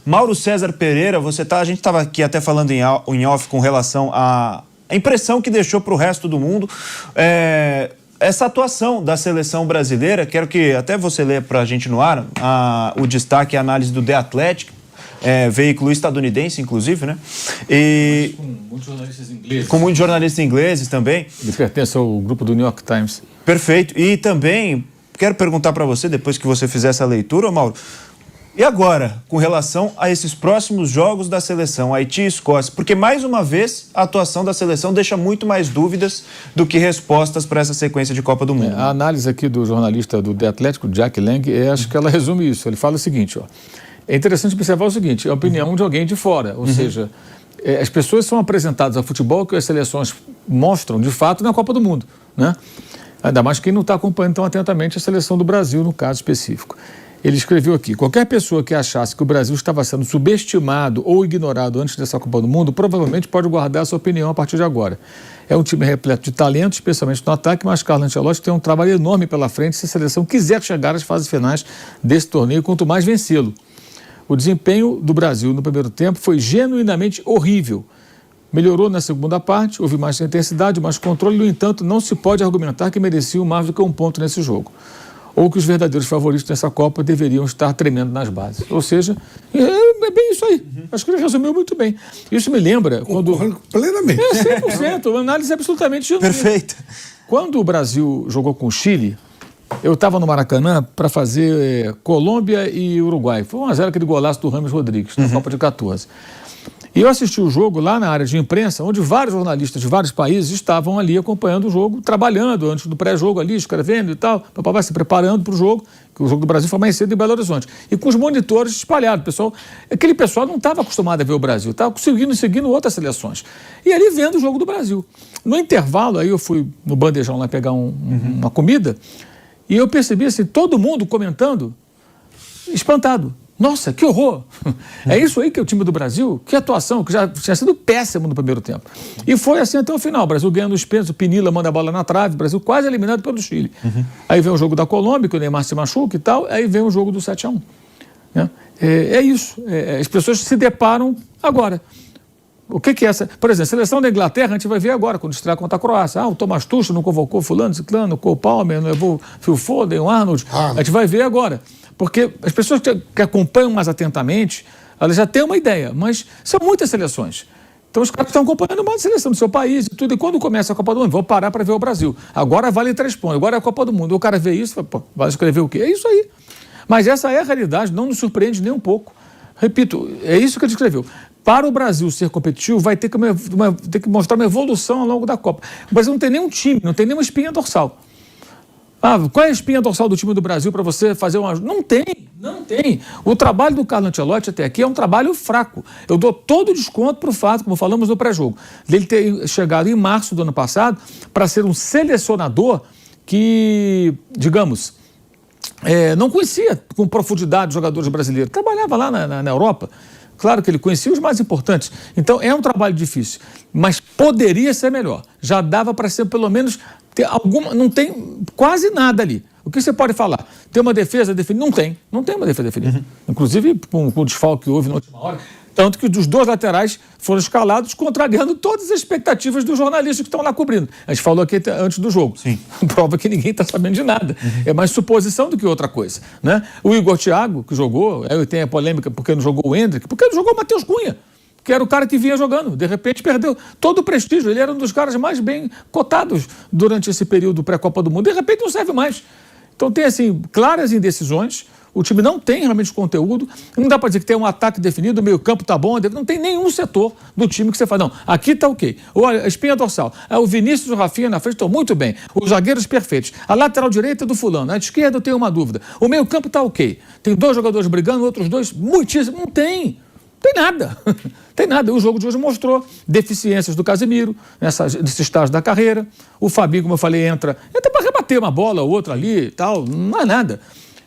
Mauro César Pereira, a gente estava aqui até falando em off com relação à impressão que deixou para o resto do mundo essa atuação da seleção brasileira. Quero que até você leia para a gente no ar o destaque e a análise do The Athletic, veículo estadunidense, inclusive, né? E com muitos jornalistas ingleses. Com muitos jornalistas ingleses também. Ele pertence ao grupo do New York Times. Perfeito. E também quero perguntar para você, depois que você fizer essa leitura, Mauro, e agora, com relação a esses próximos jogos da seleção, Haiti e Escócia? Porque, mais uma vez, a atuação da seleção deixa muito mais dúvidas do que respostas para essa sequência de Copa do Mundo. A análise aqui do jornalista do The Athletic, Jack Lang, acho que ela resume isso. Ele fala o seguinte, é interessante observar o seguinte, é a opinião de alguém de fora, ou seja, as pessoas são apresentadas ao futebol que as seleções mostram, de fato, na Copa do Mundo, né? Ainda mais quem não está acompanhando tão atentamente a seleção do Brasil, no caso específico. Ele escreveu aqui: qualquer pessoa que achasse que o Brasil estava sendo subestimado ou ignorado antes dessa Copa do Mundo, provavelmente pode guardar a sua opinião a partir de agora. É um time repleto de talento, especialmente no ataque, mas Carlo Ancelotti tem um trabalho enorme pela frente se a seleção quiser chegar às fases finais desse torneio, quanto mais vencê-lo. O desempenho do Brasil no primeiro tempo foi genuinamente horrível. Melhorou na segunda parte, houve mais intensidade, mais controle, no entanto, não se pode argumentar que mereciam mais do que um ponto nesse jogo. Ou que os verdadeiros favoritos dessa Copa deveriam estar tremendo nas bases. Ou seja, é bem isso aí. Acho que ele resumiu muito bem. Isso me lembra quando... Plenamente. 100%, uma análise absolutamente genuína. Perfeito. Quando o Brasil jogou com o Chile, eu estava no Maracanã para fazer Colômbia e Uruguai. Foi 1-0 aquele golaço do Rames Rodrigues, na Copa de 14. E eu assisti o jogo lá na área de imprensa, onde vários jornalistas de vários países estavam ali acompanhando o jogo, trabalhando antes do pré-jogo ali, escrevendo e tal, se preparando para o jogo, que o jogo do Brasil foi mais cedo em Belo Horizonte. E com os monitores espalhados. Aquele pessoal não estava acostumado a ver o Brasil, estava seguindo outras seleções. E ali vendo o jogo do Brasil. No intervalo, aí eu fui no bandejão lá pegar uma comida, e eu percebi assim, todo mundo comentando, espantado. Nossa, que horror! É isso aí que é o time do Brasil? Que atuação, que já tinha sido péssimo no primeiro tempo. E foi assim até o final. O Brasil ganhando os pênaltis, o Pinilla manda a bola na trave, o Brasil quase eliminado pelo Chile. Aí vem o jogo da Colômbia, que o Neymar se machuca e tal, aí vem o jogo do 7-1. Né? É isso. As pessoas se deparam agora. O que é essa? Por exemplo, a seleção da Inglaterra, a gente vai ver agora, quando estrear contra a Croácia. O Thomas Tuchel não convocou fulano, ciclano, o Cole Palmer, não levou o Phil Foden, o Arnold. A gente vai ver agora. Porque as pessoas que acompanham mais atentamente, elas já têm uma ideia, mas são muitas seleções. Então os caras estão acompanhando mais a seleção do seu país e tudo. E quando começa a Copa do Mundo, vou parar para ver o Brasil. Agora vale 3 pontos, agora é a Copa do Mundo. O cara vê isso, vai escrever o quê? É isso aí. Mas essa é a realidade, não nos surpreende nem um pouco. Repito, é isso que ele escreveu. Para o Brasil ser competitivo, vai ter que mostrar uma evolução ao longo da Copa. O Brasil não tem nenhum time, não tem nenhuma espinha dorsal. Qual é a espinha dorsal do time do Brasil para você fazer uma... Não tem. O trabalho do Carlo Ancelotti até aqui é um trabalho fraco. Eu dou todo o desconto para o fato, como falamos no pré-jogo, dele ter chegado em março do ano passado para ser um selecionador que, digamos, não conhecia com profundidade os jogadores brasileiros. Trabalhava lá na Europa. Claro que ele conhecia os mais importantes. Então, é um trabalho difícil, mas poderia ser melhor. Já dava para ser, pelo menos, ter alguma... Não tem quase nada ali. O que você pode falar? Tem uma defesa definida? Não tem uma defesa definida. Inclusive, com o desfalque que houve na última hora. Tanto que os 2 laterais foram escalados, contrariando todas as expectativas dos jornalistas que estão lá cobrindo. A gente falou aqui antes do jogo. Sim. Prova que ninguém está sabendo de nada. É mais suposição do que outra coisa. Né? O Igor Thiago, que jogou, aí tem a polêmica porque não jogou o Endrick, porque não jogou o Matheus Cunha, que era o cara que vinha jogando. De repente perdeu todo o prestígio. Ele era um dos caras mais bem cotados durante esse período pré-Copa do Mundo. De repente não serve mais. Então tem, assim, claras indecisões. O time não tem realmente conteúdo. Não dá para dizer que tem um ataque definido, o meio-campo está bom. Não tem nenhum setor do time que você fala, não, aqui está ok. Ou a espinha dorsal. O Vinícius e o Rafinha na frente estão muito bem. Os zagueiros perfeitos. A lateral direita é do fulano. A esquerda eu tenho uma dúvida. O meio-campo está ok. Tem 2 jogadores brigando, outros 2 muitíssimo. Não tem nada. Tem nada. O jogo de hoje mostrou deficiências do Casemiro nesse estágio da carreira. O Fabinho, como eu falei, entra para rebater uma bola ou outra ali e tal. Não é nada.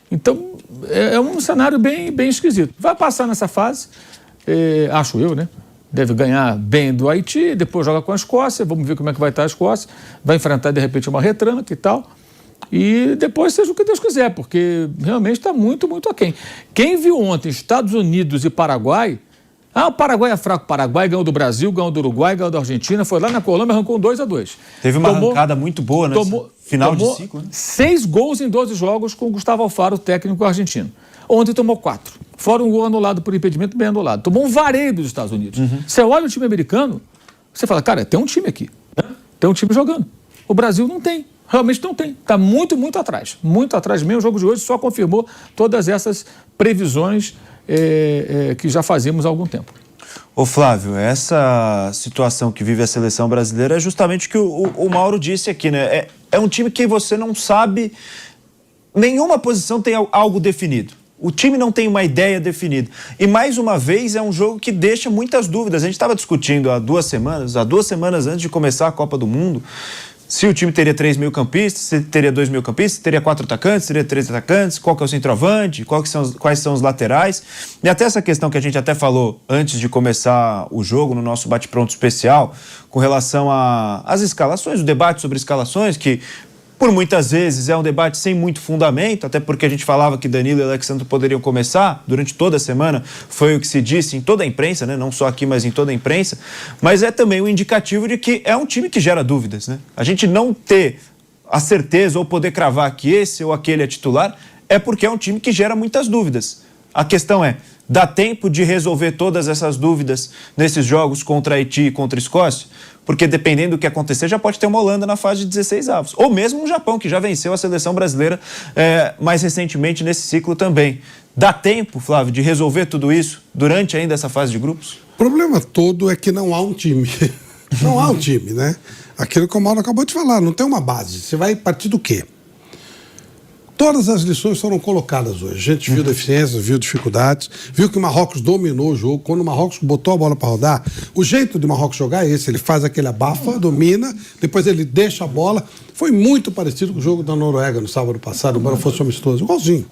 Então, é um cenário bem esquisito. Vai passar nessa fase, acho eu, né? Deve ganhar bem do Haiti, depois joga com a Escócia, vamos ver como é que vai estar a Escócia. Vai enfrentar, de repente, uma retranca e tal. E depois seja o que Deus quiser, porque realmente está muito, muito aquém. Quem viu ontem Estados Unidos e Paraguai... o Paraguai é fraco. O Paraguai ganhou do Brasil, ganhou do Uruguai, ganhou da Argentina, foi lá na Colômbia, arrancou 2-2. Teve uma arrancada muito boa, né? Final de ciclo, né? 6 gols em 12 jogos com o Gustavo Alfaro, técnico argentino. Ontem tomou 4. Fora um gol anulado por impedimento, bem anulado. Tomou um vareio dos Estados Unidos. Você olha o time americano, você fala, cara, tem um time aqui. Tem um time jogando. O Brasil não tem. Realmente não tem. Está muito, muito atrás. Muito atrás mesmo. O jogo de hoje só confirmou todas essas previsões que já fazíamos há algum tempo. Ô Flávio, essa situação que vive a seleção brasileira é justamente o que o Mauro disse aqui, né? É um time que você não sabe, nenhuma posição tem algo definido. O time não tem uma ideia definida. E mais uma vez é um jogo que deixa muitas dúvidas. A gente estava discutindo há 2 semanas antes de começar a Copa do Mundo, se o time teria 3 meio-campistas, se teria 2 meio-campistas, se teria 4 atacantes, se teria 3 atacantes, qual que é o centroavante, quais são os laterais. E até essa questão que a gente até falou antes de começar o jogo, no nosso bate-pronto especial, com relação às escalações, o debate sobre escalações, que por muitas vezes é um debate sem muito fundamento, até porque a gente falava que Danilo e Alexandre poderiam começar durante toda a semana, foi o que se disse em toda a imprensa, né? Não só aqui, mas em toda a imprensa, mas é também um indicativo de que é um time que gera dúvidas, né? A gente não ter a certeza ou poder cravar que esse ou aquele é titular é porque é um time que gera muitas dúvidas. A questão é, dá tempo de resolver todas essas dúvidas nesses jogos contra Haiti e contra a Escócia? Porque dependendo do que acontecer, já pode ter uma Holanda na fase de 16 avos. Ou mesmo um Japão, que já venceu a seleção brasileira mais recentemente nesse ciclo também. Dá tempo, Flávio, de resolver tudo isso durante ainda essa fase de grupos? O problema todo é que não há um time. Não há um time, né? Aquilo que o Mauro acabou de falar, não tem uma base. Você vai partir do quê? Todas as lições foram colocadas hoje. A gente viu deficiências, viu dificuldades, viu que o Marrocos dominou o jogo. Quando o Marrocos botou a bola para rodar, o jeito de Marrocos jogar é esse. Ele faz aquele abafa, domina, depois ele deixa a bola. Foi muito parecido com o jogo da Noruega no sábado passado, embora fosse amistoso. Igualzinho.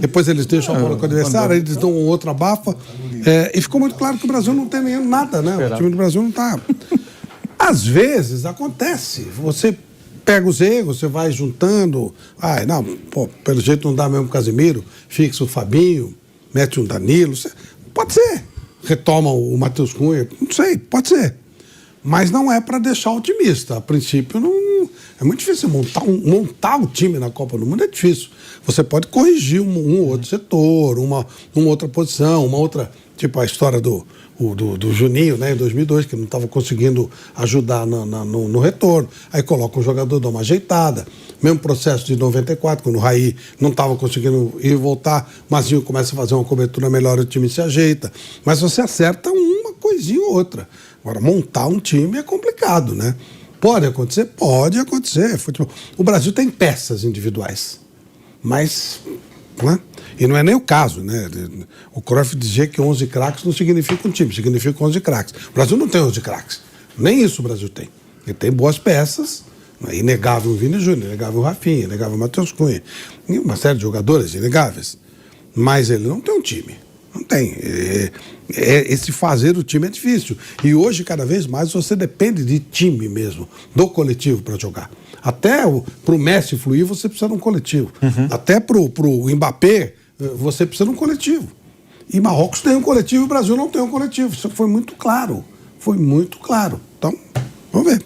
Depois eles deixam a bola com o adversário, aí eles dão um outro abafa. E ficou muito claro que o Brasil não tem nem nada, né? O time do Brasil não está... Às vezes acontece. Você pega os erros, você vai juntando. Pelo jeito não dá mesmo o Casemiro, fixa o Fabinho, mete um Danilo. Pode ser. Retoma o Matheus Cunha, não sei, pode ser. Mas não é para deixar otimista. A princípio, não é muito difícil montar o time na Copa do Mundo, é difícil. Você pode corrigir um outro setor, uma outra posição, uma outra. Tipo a história do Juninho, né, em 2002, que não estava conseguindo ajudar no retorno. Aí coloca um jogador, dá uma ajeitada. Mesmo processo de 94, quando o Raí não estava conseguindo ir e voltar, o Mazinho começa a fazer uma cobertura melhor e o time se ajeita. Mas você acerta uma coisinha ou outra. Agora, montar um time é complicado, né? Pode acontecer? Pode acontecer. Futebol. O Brasil tem peças individuais, mas... Né? E não é nem o caso, né? O Cruyff dizia que 11 craques não significa um time, significa 11 craques. O Brasil não tem 11 craques. Nem isso o Brasil tem. Ele tem boas peças, é inegável o Vini Júnior, inegável o Rafinha, inegável o Matheus Cunha, e uma série de jogadores inegáveis. Mas ele não tem um time. Não tem. Esse fazer o time é difícil. E hoje, cada vez mais, você depende de time mesmo, do coletivo para jogar. Até para o Messi fluir, você precisa de um coletivo. Até para o Mbappé, você precisa de um coletivo. E Marrocos tem um coletivo e o Brasil não tem um coletivo. Isso foi muito claro. Foi muito claro. Então, vamos ver.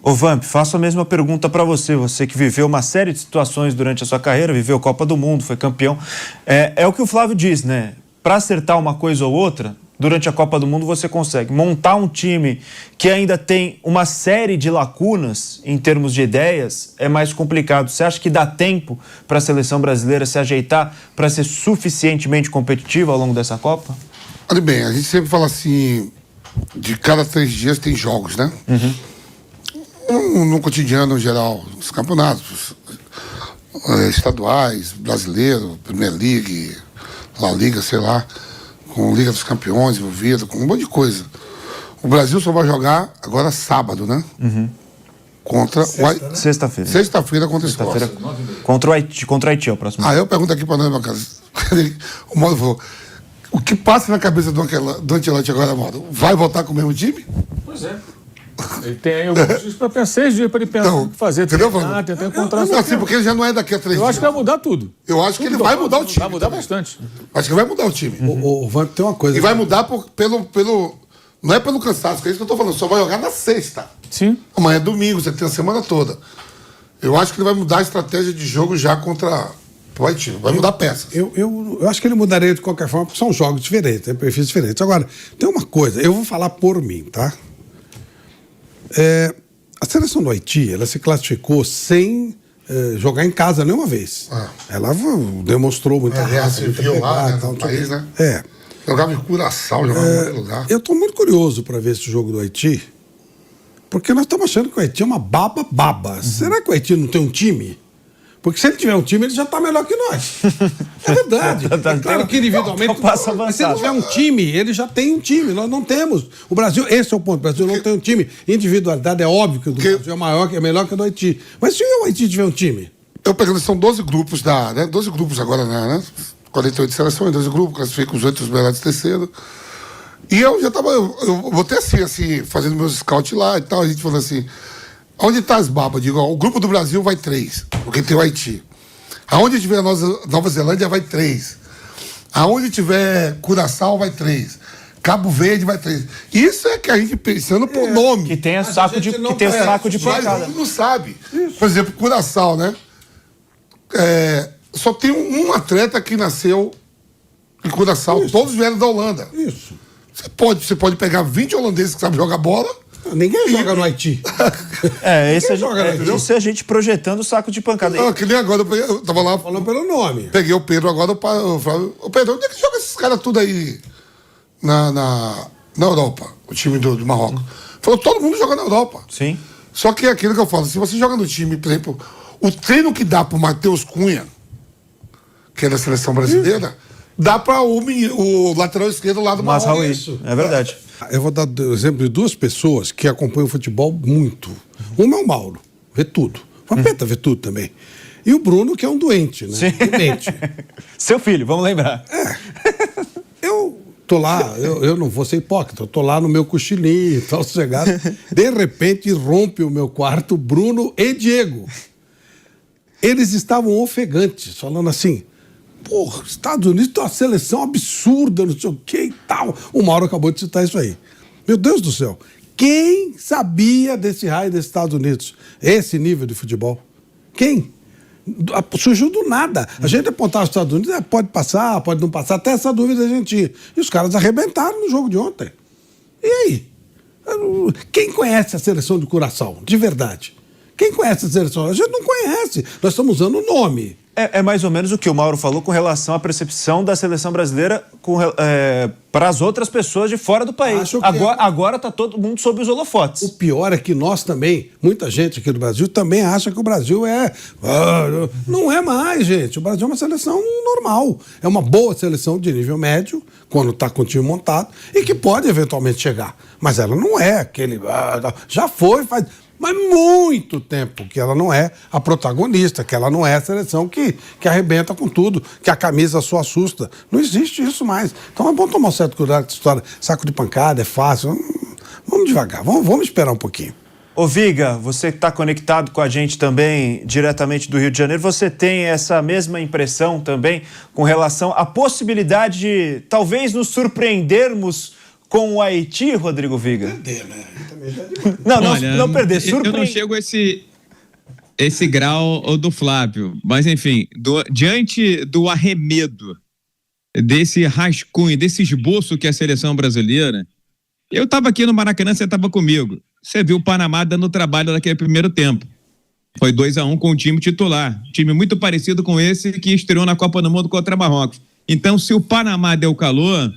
Ô Vamp, faço a mesma pergunta para você. Você que viveu uma série de situações durante a sua carreira, viveu Copa do Mundo, foi campeão. É o que o Flávio diz, né? Para acertar uma coisa ou outra, durante a Copa do Mundo você consegue montar um time que ainda tem uma série de lacunas em termos de ideias, é mais complicado. Você acha que dá tempo para a seleção brasileira se ajeitar para ser suficientemente competitiva ao longo dessa Copa? Olha bem, a gente sempre fala assim, de cada 3 dias tem jogos, né? No cotidiano em geral, os campeonatos estaduais, brasileiro, Premier League, La Liga, sei lá, com Liga dos Campeões envolvido, com um monte de coisa. O Brasil só vai jogar agora sábado, né? Contra o Sexta-feira. Sexta-feira contra a Escócia. Contra o Haiti é o próximo. Eu pergunto aqui para nós, meu cara. O Mauro falou, o que passa na cabeça do Ancelotti agora, Mauro? Vai voltar com o mesmo time? Pois é. Ele tem aí alguns dias para pensar, 6 dias para ele pensar o que fazer, entendeu? tentar encontrar Não, assim, porque ele já não é daqui a 3 dias. Eu acho que vai mudar tudo. Eu acho que ele vai mudar o time. Vai mudar também. bastante. Acho que vai mudar o time. O Vamp tem uma coisa. E vai mudar pelo. Não é pelo cansaço, que é isso que eu tô falando. Só vai jogar na sexta. Sim. Amanhã é domingo, você tem a semana toda. Eu acho que ele vai mudar a estratégia de jogo já contra o Haiti. Vai mudar peças. Eu acho que ele mudaria de qualquer forma, porque são jogos diferentes, tem perfis diferentes. Agora, tem uma coisa, eu vou falar por mim, tá? A seleção do Haiti, ela se classificou sem jogar em casa nenhuma vez. Ela demonstrou muita raça, muita viu lá, pegada, né, tal, no país, né? É. Jogava em Curaçao, jogava em outro lugar. Eu estou muito curioso para ver esse jogo do Haiti, porque nós estamos achando que o Haiti é uma baba. Será que o Haiti não tem um time? Porque se ele tiver um time, ele já está melhor que nós. É verdade. É claro que individualmente. Mas se ele tiver um time, ele já tem um time. Nós não temos. O Brasil, esse é o ponto. O Brasil não tem um time. Individualidade é óbvio que o do Brasil é melhor que o do Haiti. Mas se o Haiti tiver um time? Eu pegando, são 12 grupos 12 grupos agora, né? 48 seleções, 12 grupos, classifico os 8 os melhores terceiro. E eu já tava. Eu botei assim, fazendo meus scouts lá e tal, a gente falando assim. Onde tá as babas? Digo, ó, o grupo do Brasil vai 3, porque tem o Haiti. Aonde tiver a Nova Zelândia vai 3. Aonde tiver Curaçao vai 3. Cabo Verde vai 3. Isso é que a gente pensando por nome. Que tem saco de pancada. Mas não sabe. Isso. Por exemplo, Curaçao, né? Só tem um atleta que nasceu em Curaçao. Isso. Todos vieram da Holanda. Isso. Você pode pegar 20 holandeses que sabem jogar bola. Ninguém joga no Haiti. Isso é a gente projetando o saco de pancada. Não, que nem agora, eu tava lá. Falando pelo nome. Peguei o Pedro agora, eu falei, ô Pedro, onde é que joga esses caras tudo aí na Europa, o time do Marrocos? Falou, todo mundo joga na Europa. Sim. Só que é aquilo que eu falo, se você joga no time, por exemplo, o treino que dá pro Matheus Cunha, que é da seleção brasileira, dá para o lateral esquerdo lá do Marrocos. Isso. É verdade. Eu vou dar o exemplo de 2 pessoas que acompanham o futebol muito. Uma é o Mauro, vê tudo. O Vampeta vê tudo também. E o Bruno, que é um doente, né? Sim. Doente. Seu filho, vamos lembrar. Eu tô lá, eu não vou ser hipócrita, eu tô lá no meu cochilinho e tal, sossegado. De repente, rompe o meu quarto Bruno e Diego. Eles estavam ofegantes, falando assim... Porra, Estados Unidos tem uma seleção absurda, não sei o que e tal. O Mauro acabou de citar isso aí. Meu Deus do céu. Quem sabia desse raio dos Estados Unidos? Esse nível de futebol? Quem? Surgiu do nada. A gente apontava os Estados Unidos, pode passar, pode não passar, até essa dúvida a gente tinha. E os caras arrebentaram no jogo de ontem. E aí? Quem conhece a seleção de Curaçao, de verdade? Quem conhece a seleção? A gente não conhece. Nós estamos usando o nome. É mais ou menos o que o Mauro falou com relação à percepção da seleção brasileira para as outras pessoas de fora do país. Agora está todo mundo sob os holofotes. O pior é que nós também, muita gente aqui do Brasil também acha que o Brasil não é mais, gente. O Brasil é uma seleção normal. É uma boa seleção de nível médio, quando está com o time montado, e que pode eventualmente chegar. Mas ela não é aquele... Já foi, faz... Mas muito tempo que ela não é a protagonista, que ela não é a seleção que arrebenta com tudo, que a camisa só assusta. Não existe isso mais. Então é bom tomar um certo cuidado com essa história. Saco de pancada é fácil. Vamos devagar, vamos esperar um pouquinho. Ô Viga, você que está conectado com a gente também, diretamente do Rio de Janeiro, você tem essa mesma impressão também com relação à possibilidade de talvez nos surpreendermos com o Haiti, Rodrigo Viga? Perder, né? Não perder, surpreender. Eu não chego a esse grau do Flávio, mas enfim, diante do arremedo, desse rascunho, desse esboço que é a seleção brasileira, eu estava aqui no Maracanã, você estava comigo. Você viu o Panamá dando trabalho naquele primeiro tempo. Foi 2-1 com o time titular. Time muito parecido com esse que estreou na Copa do Mundo contra Marrocos. Então, se o Panamá deu calor...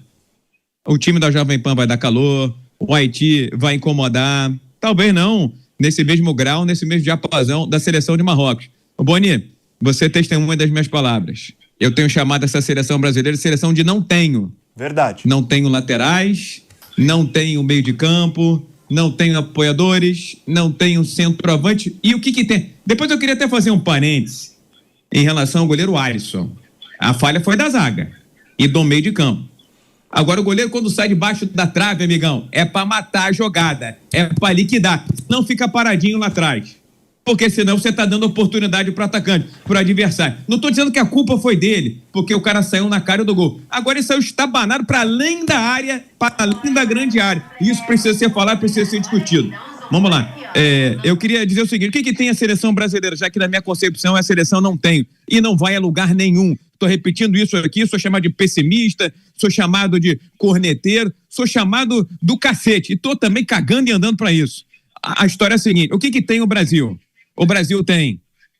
O time da Jovem Pan vai dar calor, o Haiti vai incomodar, talvez não nesse mesmo grau, nesse mesmo diapasão da seleção de Marrocos. Ô Boni, você testemunha das minhas palavras. Eu tenho chamado essa seleção brasileira de seleção de não tenho. Verdade. Não tenho laterais, não tenho meio de campo, não tenho apoiadores, não tenho centroavante. E o que tem? Depois eu queria até fazer um parênteses em relação ao goleiro Alisson. A falha foi da zaga e do meio de campo. Agora o goleiro, quando sai debaixo da trave, amigão, é pra matar a jogada, é pra liquidar. Não fica paradinho lá atrás. Porque senão você tá dando oportunidade pro atacante, pro adversário. Não tô dizendo que a culpa foi dele, porque o cara saiu na cara do gol. Agora ele saiu estabanado para além da área, para além da grande área. Isso precisa ser falado, precisa ser discutido. Vamos lá. Eu queria dizer o seguinte: o que tem a seleção brasileira? Já que na minha concepção a seleção não tem e não vai a lugar nenhum. Estou repetindo isso aqui, sou chamado de pessimista, sou chamado de corneteiro, sou chamado do cacete. E estou também cagando e andando para isso. A história é a seguinte: o que tem o Brasil? O Brasil tem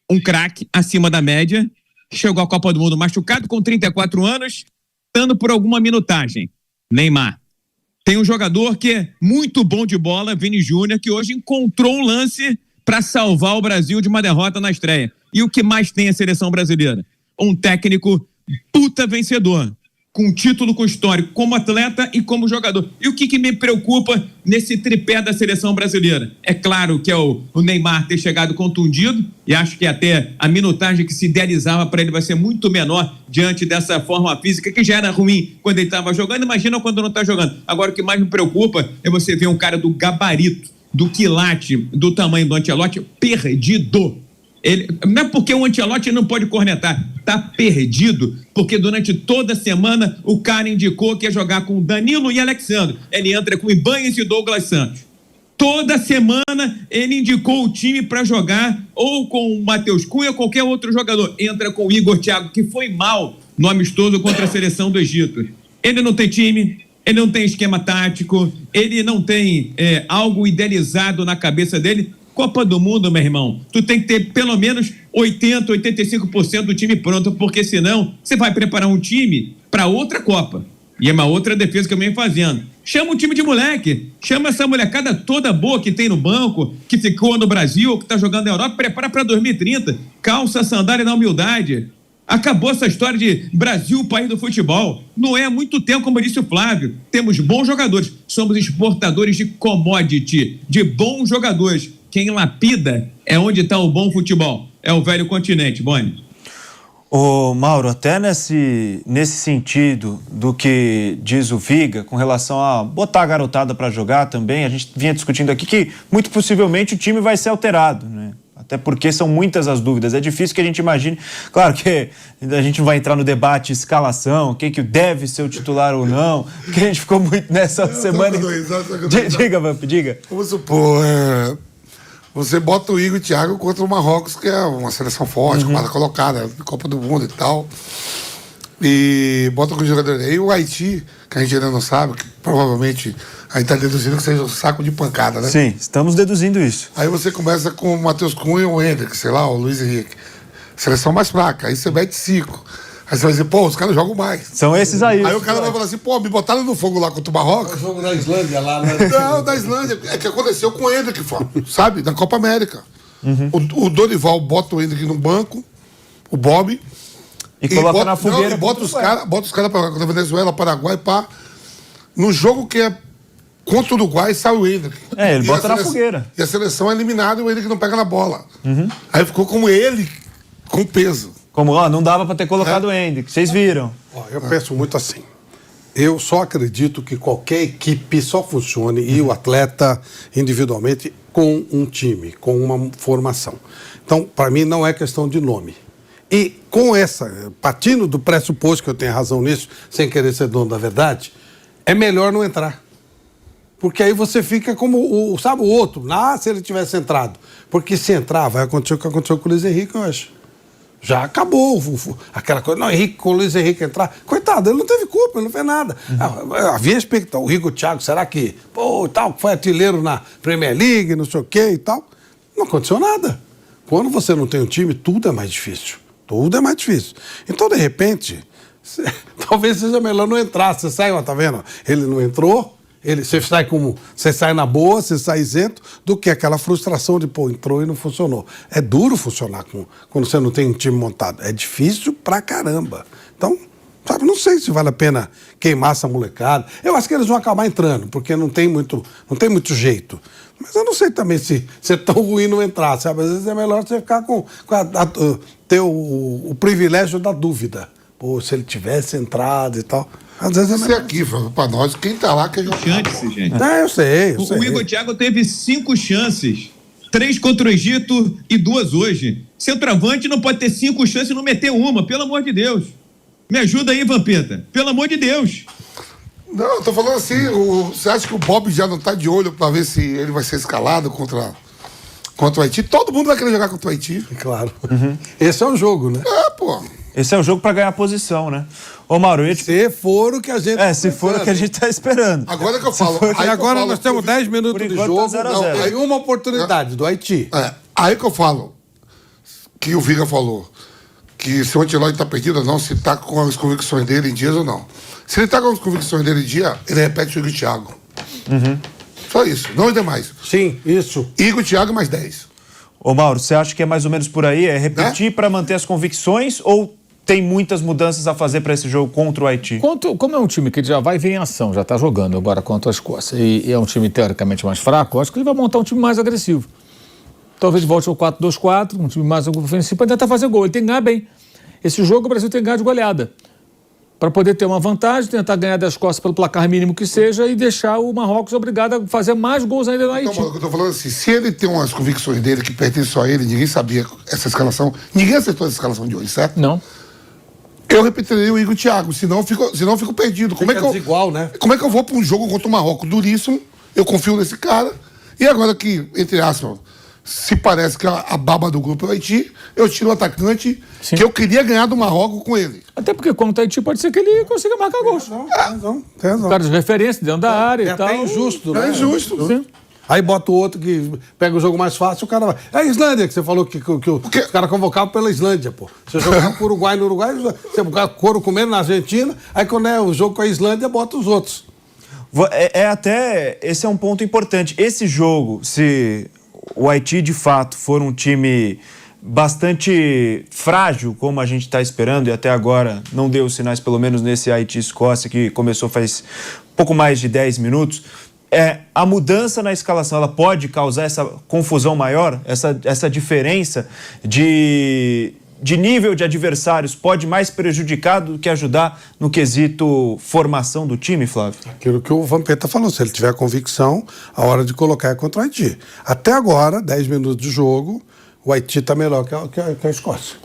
um craque acima da média, chegou à Copa do Mundo machucado com 34 anos, dando por alguma minutagem. Neymar. Tem um jogador que é muito bom de bola, Vini Júnior, que hoje encontrou um lance para salvar o Brasil de uma derrota na estreia. E o que mais tem a seleção brasileira? Um técnico puta vencedor, com título, com histórico, como atleta e como jogador. E o que me preocupa nesse tripé da seleção brasileira? É claro que é o Neymar ter chegado contundido, e acho que até a minutagem que se idealizava para ele vai ser muito menor diante dessa forma física, que já era ruim quando ele estava jogando, imagina quando não está jogando. Agora, o que mais me preocupa é você ver um cara do gabarito, do quilate, do tamanho do Ancelotti, perdido. Não é porque o Ancelotti não pode cornetar, tá perdido, porque durante toda a semana o cara indicou que ia jogar com Danilo e Alexandre. Ele entra com Ibanez e Douglas Santos. Toda semana ele indicou o time para jogar ou com o Matheus Cunha ou qualquer outro jogador. Entra com o Igor Thiago, que foi mal no amistoso contra a seleção do Egito. Ele não tem time, ele não tem esquema tático, ele não tem algo idealizado na cabeça dele. Copa do Mundo, meu irmão, tu tem que ter pelo menos 80%, 85% do time pronto, porque senão você vai preparar um time para outra Copa. E é uma outra defesa que eu venho fazendo. Chama um time de moleque, chama essa molecada toda boa que tem no banco, que ficou no Brasil, que tá jogando na Europa, prepara para 2030, calça, sandália na humildade. Acabou essa história de Brasil, país do futebol. Não é há muito tempo, como disse o Flávio. Temos bons jogadores, somos exportadores de commodity, de bons jogadores. Quem lapida é onde está o bom futebol. É o velho continente, Boni. Ô Mauro, até nesse sentido do que diz o Viga, com relação a botar a garotada para jogar também, a gente vinha discutindo aqui que muito possivelmente o time vai ser alterado, né? Até porque são muitas as dúvidas. É difícil que a gente imagine. Claro que a gente não vai entrar no debate escalação, quem que deve ser o titular ou não, porque a gente ficou muito nessa semana. Diga, Vamp, diga. Vamos supor, você bota o Igor e o Thiago contra o Marrocos, que é uma seleção forte, quarta colocada, Copa do Mundo e tal. E bota com o jogador aí o Haiti, que a gente ainda não sabe, que provavelmente a gente está deduzindo que seja um saco de pancada, né? Sim, estamos deduzindo isso. Aí você começa com o Matheus Cunha, o Hendrick, sei lá, o Luiz Henrique. Seleção mais fraca. Aí você mete 5. Aí você vai dizer, pô, os caras jogam mais. São esses aí. Aí o cara vai falar assim, pô, me botaram no fogo lá contra o Marrocos. É o jogo da Islândia lá, né? Não, da Islândia. É que aconteceu com o Hendrick, sabe? Da Copa América. O Dorival bota o Hendrick no banco, o Bob. E coloca bota, na fogueira. Não, e bota os caras pra Venezuela, Paraguai, pá. No jogo que é contra o Uruguai, sai o Hendrick. Ele bota na fogueira. E a seleção é eliminada e o Hendrick não pega na bola. Aí ficou como ele, com peso. Como, não dava para ter colocado o Hendrick, vocês viram. Eu penso muito assim. Eu só acredito que qualquer equipe só funcione e o atleta individualmente com um time, com uma formação. Então, para mim, não é questão de nome. E com partindo do pressuposto que eu tenho razão nisso, sem querer ser dono da verdade, é melhor não entrar. Porque aí você fica como o outro. Se ele tivesse entrado. Porque se entrar, vai acontecer o que aconteceu com o Luiz Henrique, eu acho. Já acabou aquela coisa. Não, o Luiz Henrique entrar. Coitado, ele não teve culpa, ele não fez nada. Havia expectativa. O Igor Thiago, será que, foi artilheiro na Premier League, não sei o quê e tal. Não aconteceu nada. Quando você não tem um time, tudo é mais difícil. Tudo é mais difícil. Então, de repente, talvez seja melhor não entrar. Você sai, tá vendo? Ele não entrou. Você sai na boa, você sai isento, do que aquela frustração de, entrou e não funcionou. É duro funcionar quando você não tem um time montado. É difícil pra caramba. Então, não sei se vale a pena queimar essa molecada. Eu acho que eles vão acabar entrando, porque não tem muito jeito. Mas eu não sei também se é tão ruim não entrar, sabe? Às vezes é melhor você ficar ter o privilégio da dúvida. pô, se ele tivesse entrado e tal. Às vezes Isso é aqui, pra nós, quem tá lá quer jogar. Chance, gente. Eu sei. O Igor Thiago teve 5 chances. 3 contra o Egito e 2 hoje. Centroavante não pode ter 5 chances e não meter uma, pelo amor de Deus. Me ajuda aí, Vampeta. Pelo amor de Deus. Não, eu tô falando assim, você acha que o Bob já não tá de olho pra ver se ele vai ser escalado contra o Haiti? Todo mundo vai querer jogar contra o Haiti. Claro. Esse é o jogo, né? Pô. Esse é o jogo para ganhar posição, né? Ô, Mauro, Se for o que a gente se for o que a gente tá esperando. Agora que eu falo. Aí agora nós temos 10 minutos de jogo. Por enquanto tá 0-0. Tem uma oportunidade do Haiti. Aí que eu falo, que o Viga falou, que se o Ancelotti tá perdido ou não, se tá com as convicções dele em dias ou não. Se ele tá com as convicções dele em dia, ele repete o Igor Thiago. Só isso, não é mais. Sim, isso. Igor Thiago mais 10. Ô, Mauro, você acha que é mais ou menos por aí? É repetir para manter as convicções ou tem muitas mudanças a fazer para esse jogo contra o Haiti? Como é um time que já vai e vem em ação, já está jogando agora contra a Escócia, e é um time teoricamente mais fraco, eu acho que ele vai montar um time mais agressivo. Talvez volte ao 4-2-4, um time mais ofensivo, para tentar fazer gol. Ele tem que ganhar bem. Esse jogo o Brasil tem que ganhar de goleada. Para poder ter uma vantagem, tentar ganhar da Escócia pelo placar mínimo que seja e deixar o Marrocos obrigado a fazer mais gols ainda no Haiti. Então, eu tô falando assim, se ele tem umas convicções dele que pertencem só a ele, ninguém sabia essa escalação, ninguém acertou essa escalação de hoje, certo? Não. Eu repetiria o Igor Thiago, senão eu fico perdido. Como é que desigual, né? Como é que eu vou para um jogo contra o Marrocos duríssimo? Eu confio nesse cara. E agora que, entre aspas, se parece que a baba do grupo é o Haiti, eu tiro o atacante. Sim. Que eu queria ganhar do Marrocos com ele. Até porque contra o Haiti pode ser que ele consiga marcar gols. Tem razão. Cara de referência dentro da área e tal. É até injusto, né? É injusto. Sim. Aí bota o outro que pega o jogo mais fácil, o cara vai. É a Islândia que você falou que os caras convocavam pela Islândia, pô. Você jogava pro Uruguai no Uruguai, você couro comendo na Argentina, aí quando é o jogo com a Islândia, bota os outros. Esse é um ponto importante. Esse jogo, se o Haiti de fato for um time bastante frágil, como a gente está esperando, e até agora não deu sinais, pelo menos nesse Haiti-Escócia, que começou faz pouco mais de 10 minutos, a mudança na escalação, ela pode causar essa confusão maior, essa diferença de nível de adversários pode mais prejudicar do que ajudar no quesito formação do time, Flávio? Aquilo que o Vampeta falou, se ele tiver convicção, a hora de colocar é contra o Haiti. Até agora, 10 minutos de jogo, o Haiti está melhor que a Escócia.